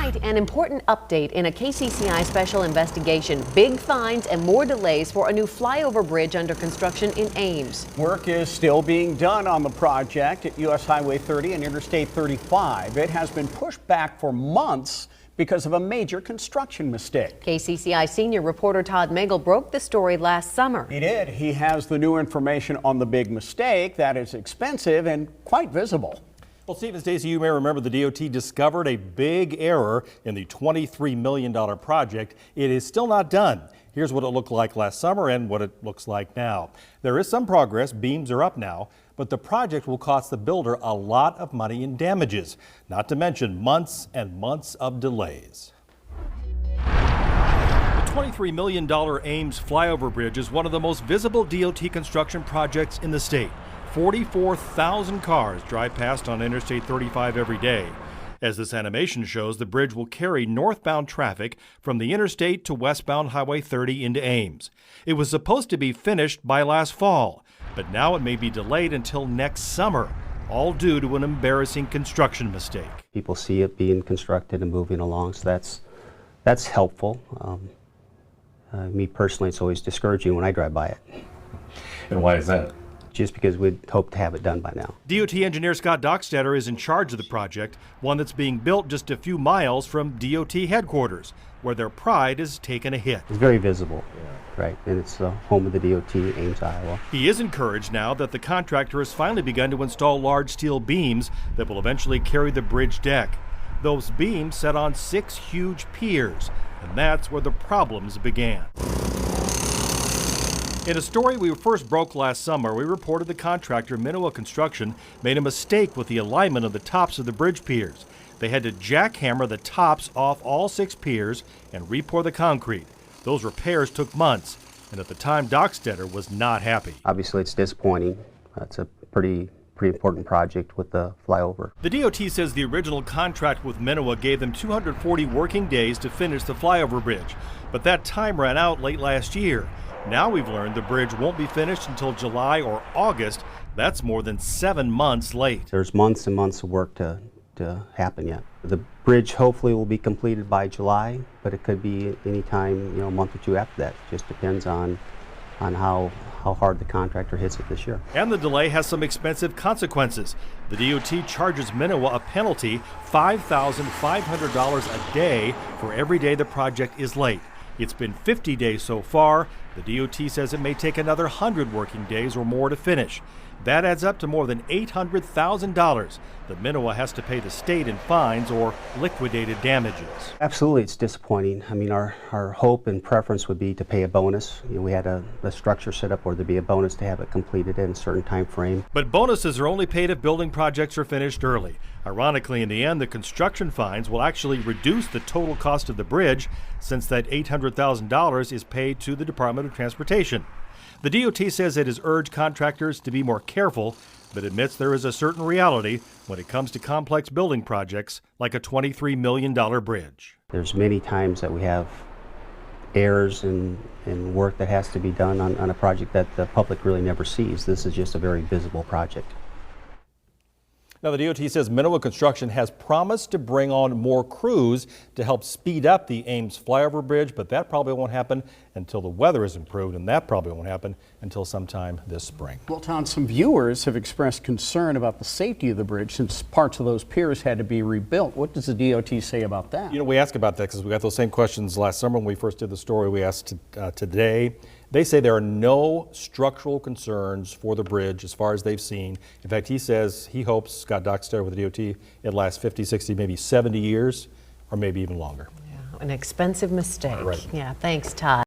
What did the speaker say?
Tonight, an important update in a KCCI special investigation. Big finds and more delays for a new flyover bridge under construction in Ames. Work is still being done on the project at U.S. Highway 30 and Interstate 35. It has been pushed back for months because of a major construction mistake. KCCI senior reporter Todd Magel broke the story last summer. He did. He has the new information on the big mistake that is expensive and quite visible. Well, Steve and Stacy, you may remember the DOT discovered a big error in the $23 million project. It is still not done. Here's what it looked like last summer and what it looks like now. There is some progress. Beams are up now, but the project will cost the builder a lot of money in damages, not to mention months and months of delays. The $23 million Ames flyover bridge is one of the most visible DOT construction projects in the state. 44,000 cars drive past on Interstate 35 every day. As this animation shows, the bridge will carry northbound traffic from the interstate to westbound Highway 30 into Ames. It was supposed to be finished by last fall, but now it may be delayed until next summer, all due to an embarrassing construction mistake. People see it being constructed and moving along, so that's helpful. Me personally, it's always discouraging when I drive by it. And why is that? Just because we'd hope to have it done by now. DOT engineer Scott Dockstader is in charge of the project, one that's being built just a few miles from DOT headquarters, where their pride has taken a hit. It's very visible, right? And it's the home of the DOT, Ames, Iowa. He is encouraged now that the contractor has finally begun to install large steel beams that will eventually carry the bridge deck. Those beams set on 6 huge piers, and that's where the problems began. In a story we first broke last summer, we reported the contractor, Minowa Construction, made a mistake with the alignment of the tops of the bridge piers. They had to jackhammer the tops off all 6 piers and re-pour the concrete. Those repairs took months, and at the time, Dockstader was not happy. Obviously, it's disappointing. It's a pretty important project with the flyover. The DOT says the original contract with Minowa gave them 240 working days to finish the flyover bridge, but that time ran out late last year. Now we've learned the bridge won't be finished until July or August. That's more than 7 months late. There's months and months of work to happen yet. The bridge hopefully will be completed by July, but it could be any time, a month or two after that. It just depends on how hard the contractor hits it this year. And the delay has some expensive consequences. The DOT charges Minowa a penalty, $5,500 a day for every day the project is late. It's been 50 days so far. The DOT says it may take another 100 working days or more to finish. That adds up to more than $800,000 that Minowa has to pay the state in fines or liquidated damages. Absolutely, it's disappointing. I mean, our hope and preference would be to pay a bonus. We had a structure set up where there'd be a bonus to have it completed in a certain time frame. But bonuses are only paid if building projects are finished early. Ironically, in the end, the construction fines will actually reduce the total cost of the bridge, since that $800,000 is paid to the Department of Transportation. The DOT says it has urged contractors to be more careful, but admits there is a certain reality when it comes to complex building projects like a $23 million bridge. There's many times that we have errors and work that has to be done on a project that the public really never sees. This is just a very visible project. Now, the DOT says Minowa Construction has promised to bring on more crews to help speed up the Ames flyover bridge, but that probably won't happen until the weather is improved, and that probably won't happen until sometime this spring. Well, Tom, some viewers have expressed concern about the safety of the bridge since parts of those piers had to be rebuilt. What does the DOT say about that? We asked about that because we got those same questions last summer when we first did the story. We asked today. They say there are no structural concerns for the bridge as far as they've seen. In fact, he says he hopes, Scott Dockstader with the DOT, it lasts 50, 60, maybe 70 years or maybe even longer. Yeah, an expensive mistake. Right. Yeah, thanks, Todd.